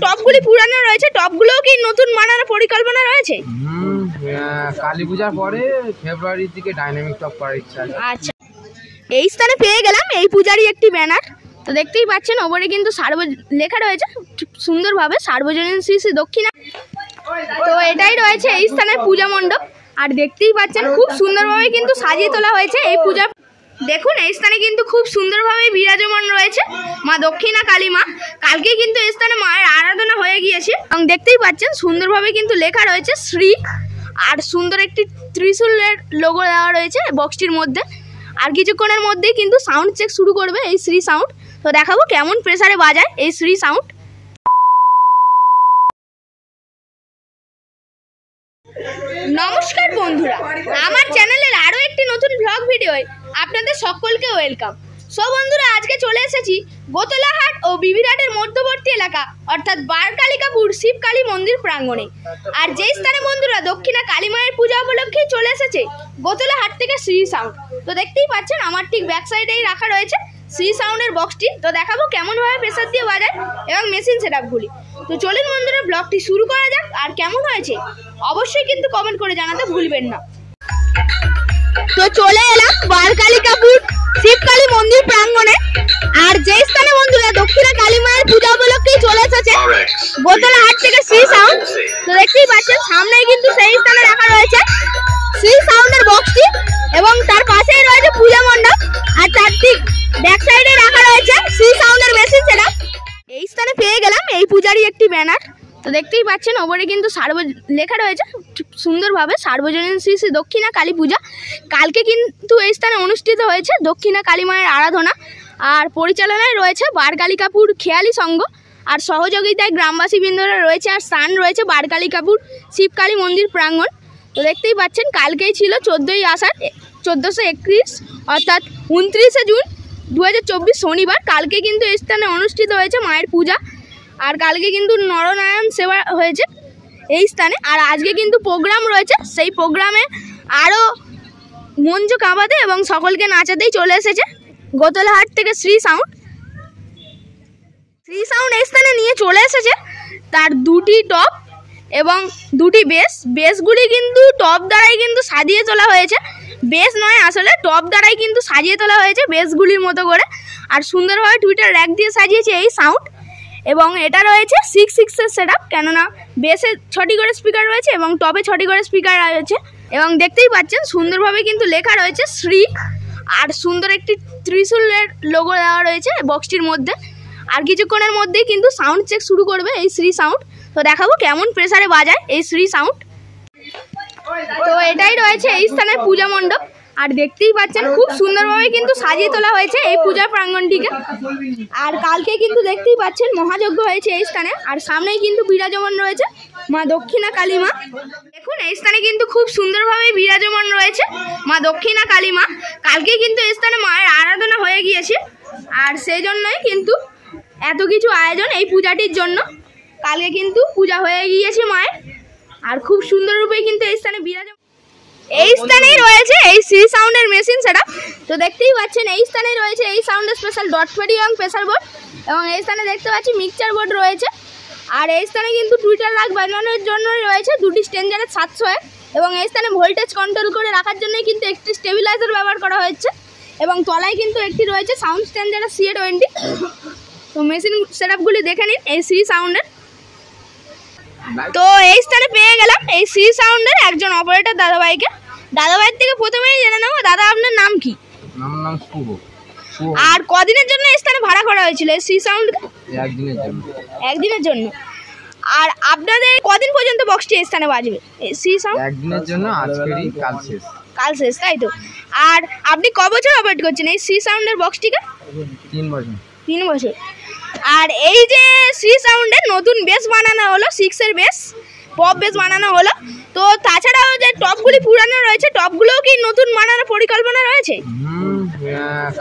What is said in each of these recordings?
টপগুলি পুরানো রয়েছে, টপগুলোও কি নতুন বানানোর পরিকল্পনা রয়েছে? কালী পূজার পরে ফেব্রুয়ারির দিকে ডাইনামিক টপ করার ইচ্ছা আছে। আচ্ছা, এই স্থানে পেয়ে গেলাম এই পূজারই একটি ব্যানার। তো দেখতেই পাচ্ছেন ওপরে কিন্তু লেখা রয়েছে সুন্দরভাবে সার্বজনীন শ্রী শ্রী দক্ষিণা। তো এটাই রয়েছে এই স্থানের পূজা মণ্ডপ। আর দেখতেই পাচ্ছেন খুব সুন্দরভাবে কিন্তু সাজিয়ে তোলা হয়েছে এই পূজা। দেখুন এই স্থানে কিন্তু খুব সুন্দরভাবে বিরাজমান রয়েছে মা দক্ষিণা কালী মা। কালকে কিন্তু এই স্থানে মায়ের আরাধনা হয়ে গিয়েছে এবং দেখতেই পাচ্ছেন সুন্দরভাবে কিন্তু লেখা রয়েছে শ্রী, আর সুন্দর একটি ত্রিশূলের লোগো দেওয়া রয়েছে বক্সটির মধ্যে। আর কিছুক্ষণের মধ্যেই কিন্তু সাউন্ড চেক শুরু করবে এই শ্রী সাউন্ড। তো দেখাবো কেমন প্রেসারে বাজায় এই শ্রী সাউন্ড। নমস্কার বন্ধুরা, আমার চ্যানেলের আরো একটি নতুন ব্লগ ভিডিওয় আপনাদের সকলকে ওয়েলকাম। সো বন্ধুরা, আজকে চলে এসেছি গোতলাহাট ও বিবিরাটের মধ্যবর্তী এলাকা অর্থাৎ বারকালিকাপুর শিবকালী মন্দির প্রাঙ্গণে। আর যেই স্থানে বন্ধুরা দক্ষিণা কালী মায়ের পূজা উপলক্ষে চলে এসেছে গোতলাহাট থেকে শ্রী সাউন্ড। তো দেখতেই পাচ্ছেন আমার ঠিক ব্যাক সাইডেই রাখা রয়েছে শ্রী সাউন্ডের বক্সটি। তো দেখাবো কেমনভাবে প্রেসার দিয়ে বাজায় এবং মেশিন সেটআপগুলি। তো চলুন বন্ধুরা ব্লগটি শুরু করা যাক। আর কেমন হয়েছে অবশ্যই কিন্তু কমেন্ট করে জানাতে ভুলবেন না। তো চলে এলাম বারকালিকাপুর শিবকালী মন্দির প্রাঙ্গণে। আর যে স্থানে বন্ধুরা দক্ষিণা কালী মায়ের পূজা উপলক্ষে চলে এসেছে গোতলাহাট থেকে শ্রী সাউন্ড। তো দেখতেই পাচ্ছেন সামনেই কিন্তু সেই স্থানে রাখা রয়েছে শ্রী সাউন্ডের বক্সটি এবং তার পাশেই রয়েছে পূজা মণ্ডপ। আর তার ঠিক ব্যাক সাইডে রাখা রয়েছে শ্রী সাউন্ডের মেশিন সেটআপ। এই স্থানে পেয়ে গেলাম এই পূজারই একটি ব্যানার। তো দেখতেই পাচ্ছেন ওপরে কিন্তু লেখা রয়েছে সুন্দরভাবে সার্বজনীন শ্রী শ্রী দক্ষিণা কালী পূজা। কালকে কিন্তু এই স্থানে অনুষ্ঠিত হয়েছে দক্ষিণা কালী মায়ের আরাধনা। আর পরিচালনায় রয়েছে বারকালিকাপুর খেয়ালি সংঘ। আর সহযোগিতায় গ্রামবাসী বৃন্দরা রয়েছে। আর স্থান রয়েছে বারকালিকাপুর শিবকালী মন্দির প্রাঙ্গণ। তো দেখতেই পাচ্ছেন কালকেই ছিল 14ই আষাঢ় 1431 অর্থাৎ 29শে জুন 2024 শনিবার। কালকে কিন্তু এই স্থানে অনুষ্ঠিত হয়েছে মায়ের পূজা। আর কালকে কিন্তু নরনারায়ণ সেবা হয়েছে এই স্থানে। আর আজকে কিন্তু প্রোগ্রাম রয়েছে, সেই প্রোগ্রামে আরও মঞ্চ কাঁপাতে এবং সকলকে নাচাতেই চলে এসেছে গোতলাহাট থেকে শ্রী সাউন্ড। শ্রী সাউন্ড এই স্থানে নিয়ে চলে এসেছে তার দুটি টপ এবং দুটি বেসগুলি কিন্তু টপ দ্বারাই কিন্তু সাজিয়ে তোলা হয়েছে। বেস নয়, আসলে টপ দ্বারাই কিন্তু সাজিয়ে তোলা হয়েছে বেসগুলির মতো করে। আর সুন্দরভাবে টুইটার র্যাক দিয়ে সাজিয়েছে এই সাউন্ড। এবং এটা রয়েছে 6/6 সেটআপ, কেননা বেসে 6টি করে স্পিকার রয়েছে এবং টপে 6টি করে স্পিকার রয়েছে। এবং দেখতেই পাচ্ছেন সুন্দরভাবে কিন্তু লেখা রয়েছে শ্রী, আর সুন্দর একটি ত্রিশূলের লোগো দেওয়া রয়েছে বক্সটির মধ্যে। আর কিছুক্ষণের মধ্যেই কিন্তু সাউন্ড চেক শুরু করবে এই শ্রী সাউন্ড। তো দেখাবো কেমন প্রেসারে বাজায় এই শ্রী সাউন্ড। তো এটাই রয়েছে এই স্থানের পূজা মণ্ডপ। আর দেখতেই পাচ্ছেন খুব সুন্দরভাবে কিন্তু সাজিয়ে তোলা হয়েছে এই পূজা প্রাঙ্গণটিকে। আর কালকে কিন্তু দেখতেই পাচ্ছেন মহাযজ্ঞ হয়েছে এই স্থানে। আর সামনেই কিন্তু বিরাজমান রয়েছে মা দক্ষিণা কালী মা। দেখুন এই স্থানে কিন্তু খুব সুন্দরভাবে বিরাজমান রয়েছে মা দক্ষিণা কালী মা। কালকে কিন্তু এই স্থানে মায়ের আরাধনা হয়ে গিয়েছে। আর সেই জন্যই কিন্তু এত কিছু আয়োজন এই পূজাটির জন্য। কালকে কিন্তু পূজা হয়ে গিয়েছে মায়ের। আর খুব সুন্দররূপে কিন্তু এই স্থানে বিরাজমান। এই স্থানেই রয়েছে এই শ্রী সাউন্ডের মেশিন সেটআপ। তো দেখতেই পাচ্ছেন এই স্থানেই রয়েছে এই সাউন্ডের স্পেশাল ডট পেডি এবং প্রেসার বোর্ড। এবং এই স্থানে দেখতে পাচ্ছি মিক্সচার বোর্ড রয়েছে। আর এই স্থানে কিন্তু টুইটার রাখ বানানোর জন্যই রয়েছে দুটি স্ট্যান্ডার্ডের 700 এবং এই স্থানে ভোল্টেজ কন্ট্রোল করে রাখার জন্যই কিন্তু একটি স্টেবিলাইজার ব্যবহার করা হয়েছে। এবং তলায় কিন্তু একটি রয়েছে সাউন্ড স্ট্যান্ডার্ডের CA20। তো মেশিন সেটআপগুলি দেখে নিন এই শ্রী সাউন্ডের। তো এই স্থানে পেয়ে গেলাম এই শ্রী সাউন্ডের একজন অপারেটর দাদাভাইকে। দাদাভাইয়ের থেকে প্রথমেই জেনে নেবো, দাদা আপনার নাম কি? আমার নাম শুভ। আর কদিনের জন্য এই স্থানে ভাড়া করা হয়েছিল এই শ্রী সাউন্ড? একদিনের জন্য। আর আপনাদের কদিন পর্যন্ত বক্সটি এই স্থানে বাজবে এই শ্রী সাউন্ড? একদিনের জন্য, আজকেরই কাল শেষ, তাই তো? আর আপনি ক বছর অপারেট করছেন এই শ্রী সাউন্ডের বক্সটিকে? 3 বছর। আর এই যে শ্রী সাউন্ডের নতুন বেস বানানো হলো, 6-এর বেস, পপ বেস বানানো হলো। তো তাছাড়াও যে টপগুলি পুরানো রয়েছে, টপগুলোও কি নতুন বানানোর পরিকল্পনা রয়েছে?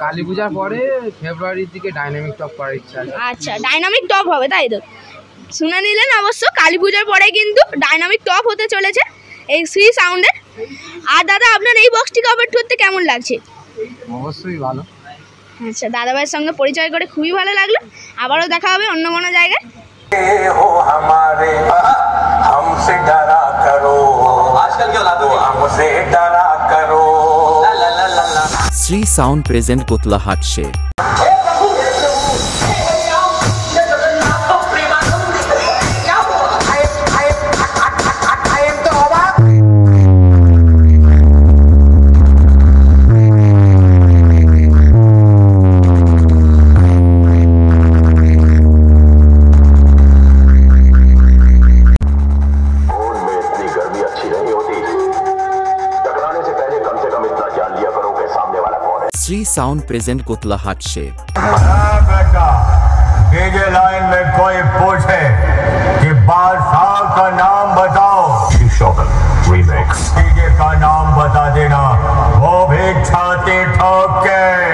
কালী পূজার পরে ফেব্রুয়ারির দিকে ডাইনামিক টপ করার ইচ্ছা আছে। আচ্ছা, ডাইনামিক টপ হবে, তাই তো? শুনে নিলেন অবশ্য, কালী পূজার পরে কিন্তু ডাইনামিক টপ হতে চলেছে এই শ্রী সাউন্ডের। আর দাদা আপনার এই বক্সটিকে অপারেট করতে কেমন লাগছে? অবশ্যই ভালো। আচ্ছা, দাদাভাইয়ের সঙ্গে পরিচয় করে খুবই ভালো লাগলো। আবারও দেখা হবে অন্য কোনো জায়গায়। साउंड प्रेजेंट कोतलाहाट से। श्री साउंड प्रेजेंट कोतलाहाट से। बेटा, डीजे लाइन में कोई पूछे कि बादशाह का नाम बताओ, रीमेक्स डीजे का नाम बता देना, वो भी छाती ठोक के।